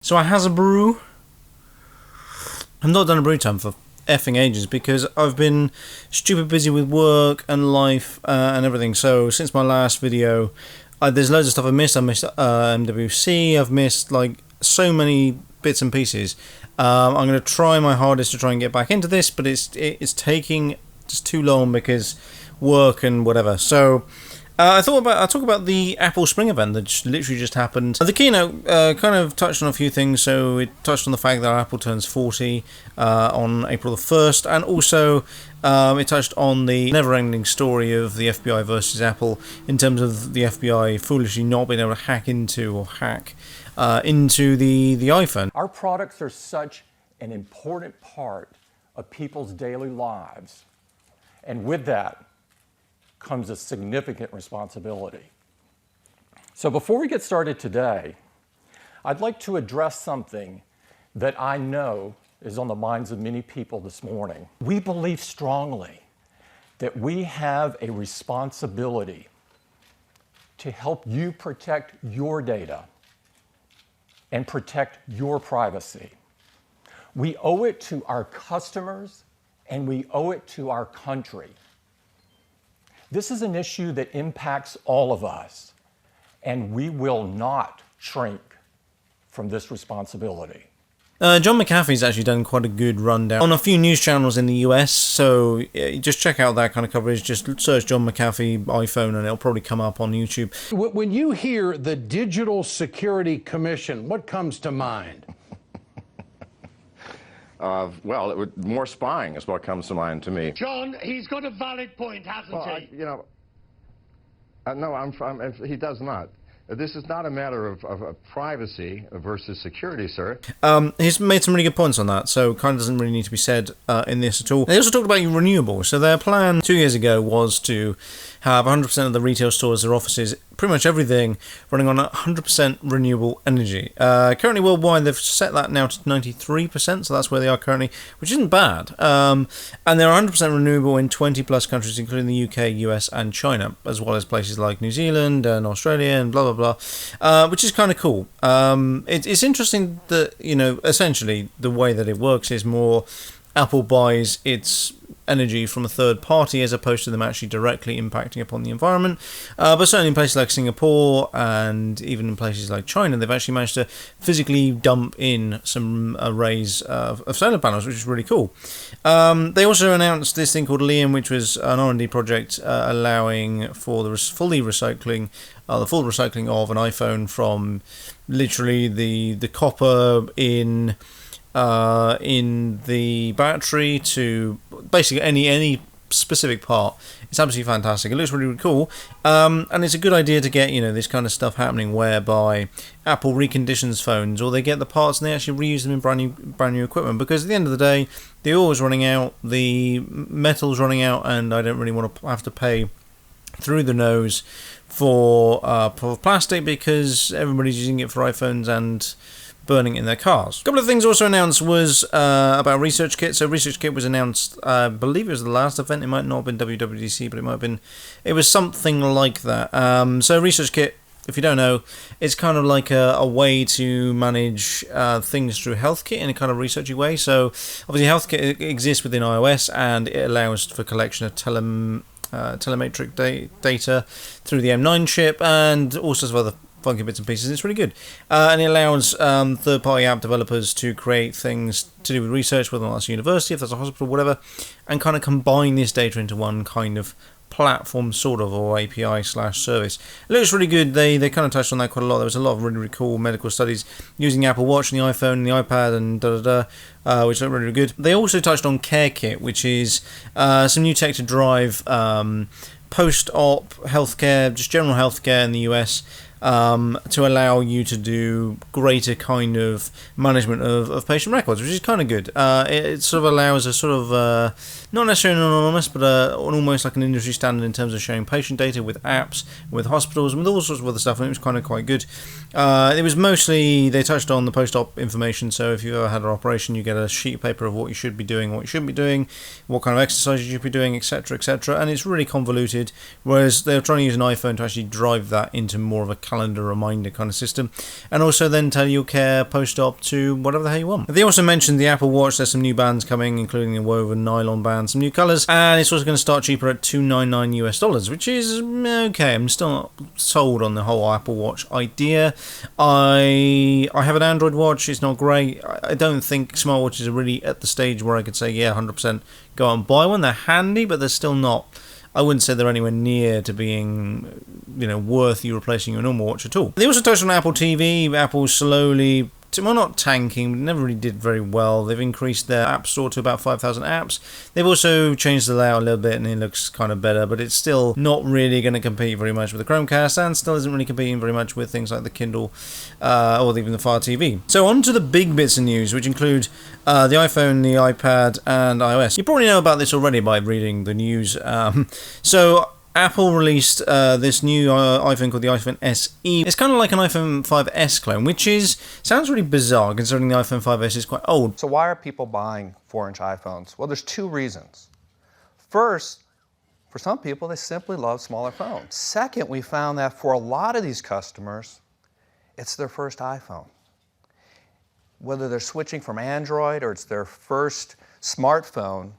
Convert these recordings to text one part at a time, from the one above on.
So I has a brew. I've not done a brew time for effing ages because I've been stupid busy with work and life and everything. So since my last video, there's loads of stuff I missed. I missed MWC. I've missed like so many bits and pieces. I'm going to try my hardest to try and get back into this, but it's taking just too long because work and whatever. So I'll talk about the Apple Spring event that literally just happened. The keynote kind of touched on a few things. So it touched on the fact that Apple turns 40 on April the 1st, and also it touched on the never-ending story of the FBI versus Apple in terms of the FBI foolishly not being able to hack into the iPhone. Our products are such an important part of people's daily lives, and with that comes a significant responsibility. So before we get started today, I'd like to address something that I know is on the minds of many people this morning. We believe strongly that we have a responsibility to help you protect your data and protect your privacy. We owe it to our customers and we owe it to our country. This is an issue that impacts all of us, and we will not shrink from this responsibility. John McAfee's actually done quite a good rundown on a few news channels in the US, so just check out that kind of coverage. Just search John McAfee iPhone and it'll probably come up on YouTube. When you hear the Digital Security Commission, what comes to mind? Well, more spying is what comes to mind to me. John, he's got a valid point, hasn't he? No, he does not. This is not a matter of privacy versus security, sir. He's made some really good points on that, so kind of doesn't really need to be said in this at all. They also talked about renewables. So their plan 2 years ago was to have 100% of the retail stores, their offices, pretty much everything running on 100% renewable energy. Currently worldwide, they've set that now to 93%, so that's where they are currently, which isn't bad. And they're 100% renewable in 20 plus countries, including the UK, US, and China, as well as places like New Zealand and Australia and blah, blah, blah, which is kind of cool. It's interesting that, essentially the way that it works is more Apple buys its energy from a third party as opposed to them actually directly impacting upon the environment. But certainly in places like Singapore and even in places like China, they've actually managed to physically dump in some arrays of solar panels, which is really cool. They also announced this thing called Liam, which was an R&D project allowing for the full recycling of an iPhone from literally the copper in the battery to basically any specific part. It's absolutely fantastic. It looks really, really cool, and it's a good idea to get this kind of stuff happening whereby Apple reconditions phones, or they get the parts and they actually reuse them in brand new equipment, because at the end of the day the oil's running out, the metal's running out, and I don't really want to have to pay through the nose for plastic, because everybody's using it for iPhones and burning it in their cars. A couple of things also announced was about ResearchKit. So ResearchKit was announced, I believe it was the last event. It might not have been WWDC, but it was something like that. So ResearchKit, if you don't know, it's kind of like a way to manage things through HealthKit in a kind of researchy way. So obviously HealthKit exists within iOS, and it allows for collection of telemetric data through the M9 chip and all sorts of other funky bits and pieces. It's really good, and it allows third-party app developers to create things to do with research, whether that's a university, if that's a hospital, whatever, and kind of combine this data into one kind of platform, sort of, or API/service. It looks really good. They kind of touched on that quite a lot. There was a lot of really, really cool medical studies using the Apple Watch and the iPhone and the iPad and which look really, really good. They also touched on CareKit, which is some new tech to drive post-op healthcare, just general healthcare in the US, to allow you to do greater kind of management of patient records, which is kind of good. It sort of allows a sort of, not necessarily anonymous, but almost like an industry standard in terms of sharing patient data with apps, with hospitals, and with all sorts of other stuff, and it was kind of quite good. It was mostly, they touched on the post-op information, so if you've ever had an operation, you get a sheet of paper of what you should be doing, what you shouldn't be doing, what kind of exercises you should be doing, etc., etc., and it's really convoluted, whereas they're trying to use an iPhone to actually drive that into more of a calendar reminder kind of system, and also then tell you care post-op to whatever the hell you want. They also mentioned the Apple Watch. There's some new bands coming, including a woven nylon band, some new colours, and it's also going to start cheaper at $299 US, which is okay. I'm still not sold on the whole Apple Watch idea. I have an Android watch. It's not great. I don't think smartwatches are really at the stage where I could say, yeah, 100% go out and buy one. They're handy, but they're still not. I wouldn't say they're anywhere near to being, worth you replacing your normal watch at all. They also touched on Apple TV. Apple's slowly, well, not tanking, but never really did very well. They've increased their App Store to about 5,000 apps. They've also changed the layout a little bit, and it looks kind of better, but it's still not really going to compete very much with the Chromecast, and still isn't really competing very much with things like the Kindle or even the Fire TV. So on to the big bits of news, which include the iPhone, the iPad, and iOS. You probably know about this already by reading the news. So Apple released this new iPhone called the iPhone SE. It's kind of like an iPhone 5S clone, which sounds really bizarre considering the iPhone 5S is quite old. So why are people buying 4-inch iPhones? Well, there's two reasons. First, for some people, they simply love smaller phones. Second, we found that for a lot of these customers, it's their first iPhone. Whether they're switching from Android or it's their first smartphone,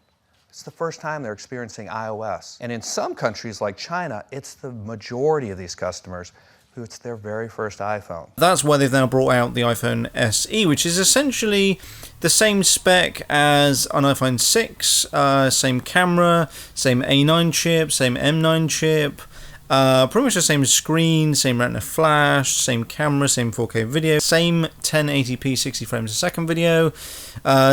it's the first time they're experiencing iOS. And in some countries like China, it's the majority of these customers who it's their very first iPhone. That's why they've now brought out the iPhone SE, which is essentially the same spec as an iPhone 6, same camera, same A9 chip, same M9 chip, pretty much the same screen, same Retina flash, same camera, same 4K video, same 1080p 60 frames a second video,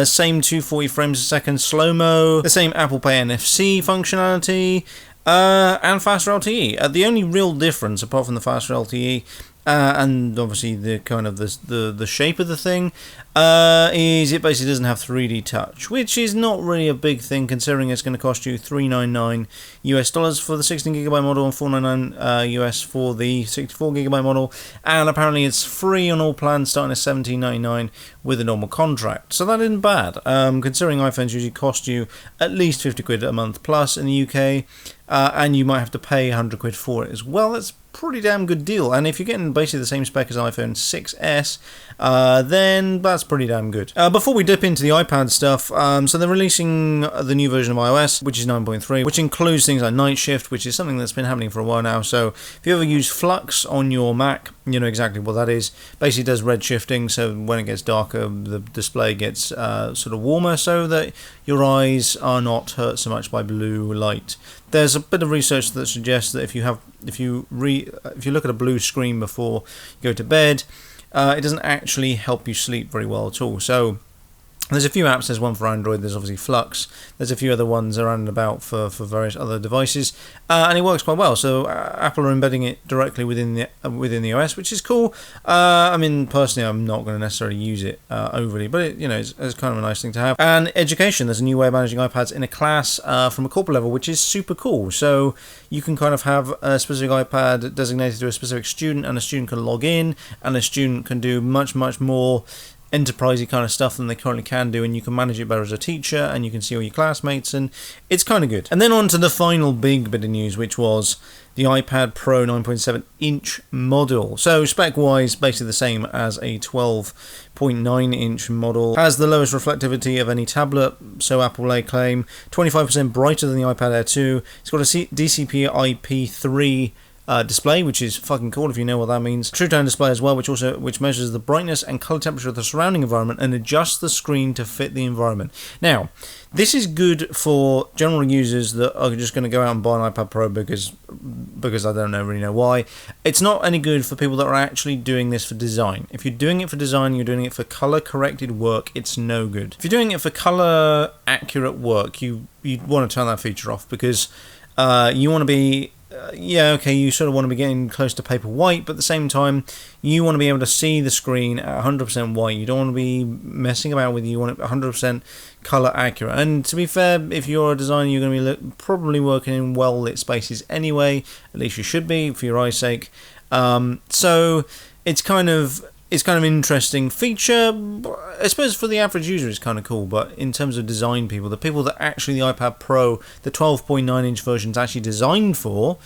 same 240 frames a second slow-mo, the same Apple Pay NFC functionality, and faster LTE. The only real difference, apart from the faster LTE, and obviously the kind of the shape of the thing, is it basically doesn't have 3D touch, which is not really a big thing considering it's going to cost you $399 US for the 16GB model and $499 US for the 64GB model, and apparently it's free on all plans starting at $17.99 with a normal contract. So that isn't bad, considering iPhones usually cost you at least 50 quid a month plus in the UK, and you might have to pay 100 quid for it as well. That's pretty damn good deal, and if you're getting basically the same spec as iPhone 6s, then that's pretty damn good. Before we dip into the iPad stuff, so they're releasing the new version of iOS, which is 9.3, which includes things like night shift, which is something that's been happening for a while now. So if you ever use Flux on your Mac, you know exactly what that is. Basically does red shifting, so when it gets darker, the display gets sort of warmer, so that your eyes are not hurt so much by blue light. There's a bit of research that suggests that if you look at a blue screen before you go to bed, it doesn't actually help you sleep very well at all. So there's a few apps. There's one for Android. There's obviously Flux. There's a few other ones around and about for various other devices, and it works quite well. So Apple are embedding it directly within the OS, which is cool. I mean, personally, I'm not going to necessarily use it overly, but it's kind of a nice thing to have. And education. There's a new way of managing iPads in a class from a corporate level, which is super cool. So you can kind of have a specific iPad designated to a specific student, and a student can log in, and a student can do much more enterprisey kind of stuff than they currently can do, and you can manage it better as a teacher, and you can see all your classmates, and it's kind of good. And then on to the final big bit of news, which was the iPad Pro 9.7 inch model. So spec wise, basically the same as a 12.9 inch model. Has the lowest reflectivity of any tablet, so Apple they claim. 25% brighter than the iPad Air 2. It's got a DCP IP3 display, which is fucking cool if you know what that means. True Tone display as well, which measures the brightness and color temperature of the surrounding environment and adjusts the screen to fit the environment. Now, this is good for general users that are just going to go out and buy an iPad Pro because I don't really know why. It's not any good for people that are actually doing this for design. If you're doing it for design, you're doing it for color corrected work, it's no good. If you're doing it for color accurate work, you want to turn that feature off, because you want to be you sort of want to be getting close to paper white, but at the same time you want to be able to see the screen at 100% white. You don't want to be messing about with it. You want it 100% color accurate. And to be fair, if you're a designer, you're going to be probably working in well lit spaces anyway. At least you should be, for your eye's sake. So it's kind of an interesting feature. I suppose for the average user it's kind of cool, but in terms of design people, the people that actually the iPad Pro, the 12.9 inch version is actually designed for,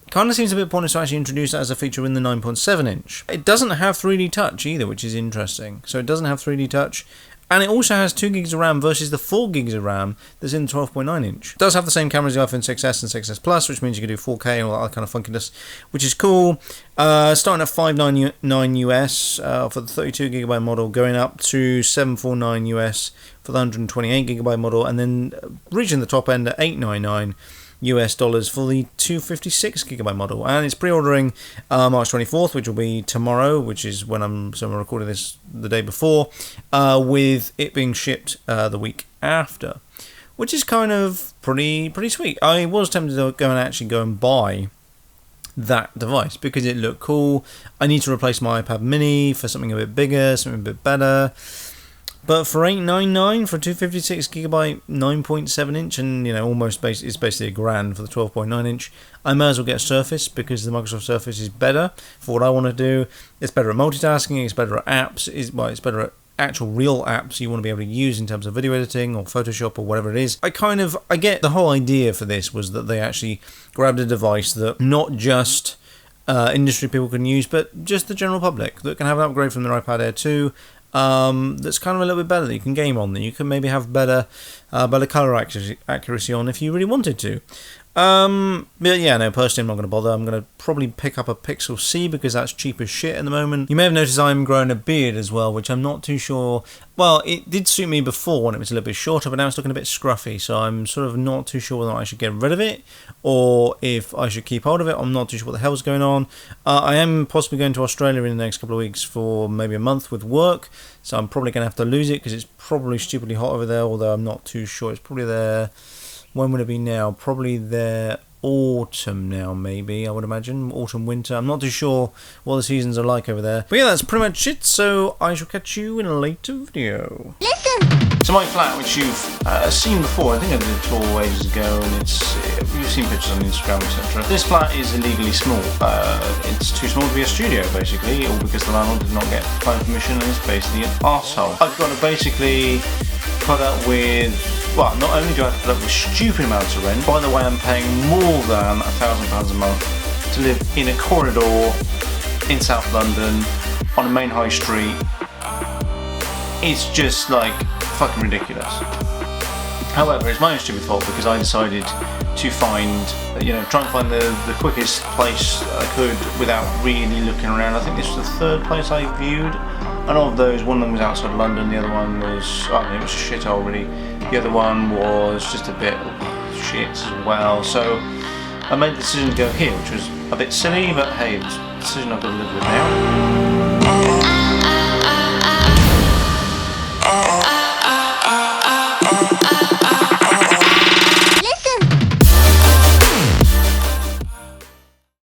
Kind of seems a bit pointless to actually introduce that as a feature in the 9.7 inch. It doesn't have 3D touch either, which is interesting. So it doesn't have 3D touch. And it also has 2 gigs of RAM versus the 4 gigs of RAM that's in the 12.9 inch. It does have the same camera as the iPhone 6s and 6s Plus, which means you can do 4K and all that kind of funkiness, which is cool. Starting at $599 US for the 32GB model, going up to $749 US for the 128GB model, and then reaching the top end at $899 US dollars for the 256GB model. And it's pre-ordering March 24th, which will be tomorrow, which is when I'm recording this the day before, with it being shipped the week after, which is kind of pretty sweet. I was tempted to go and buy that device because it looked cool. I need to replace my iPad mini for something a bit bigger, something a bit better. But for $899 for a 256GB 9.7 inch, and it's basically $1,000 for the 12.9 inch, I might as well get a Surface because the Microsoft Surface is better for what I want to do. It's better at multitasking, it's better at apps, it's better at actual real apps you want to be able to use in terms of video editing or Photoshop or whatever it is. I get the whole idea for this was that they actually grabbed a device that not just industry people can use, but just the general public that can have an upgrade from their iPad Air 2. That's kind of a little bit better that you can game on, that you can maybe have better color accuracy on if you really wanted to. But yeah, no, personally I'm not going to bother. I'm going to probably pick up a Pixel C because that's cheap as shit at the moment. You may have noticed I'm growing a beard as well, which I'm not too sure. Well, it did suit me before when it was a little bit shorter, but now it's looking a bit scruffy, so I'm sort of not too sure whether I should get rid of it or if I should keep hold of it. I'm not too sure what the hell's going on. I am possibly going to Australia in the next couple of weeks for maybe a month with work, so I'm probably going to have to lose it because it's probably stupidly hot over there, although I'm not too sure. It's probably there. When would it be now? Probably there autumn now, maybe, I would imagine. Autumn, winter. I'm not too sure what the seasons are like over there. But yeah, that's pretty much it, so I shall catch you in a later video. Listen! So my flat, which you've seen before, I think I did a tour ages ago, and you've seen pictures on Instagram, etc. This flat is illegally small. It's too small to be a studio, basically, all because the landlord did not get planning permission and is basically an arsehole. I've got to basically put up with, well, not only do I have to put up with stupid amounts of rent, by the way, I'm paying more than £1,000 a month to live in a corridor in South London on a main high street. It's just like fucking ridiculous. However, it's my own stupid fault because I decided to find, try and find the quickest place I could without really looking around. I think this was the third place I viewed, and of those, one of them was outside London, the other one was, it was a shithole really. The other one was just a bit shit as well. So I made the decision to go here, which was a bit silly, but hey, it's a decision I've got to live with now.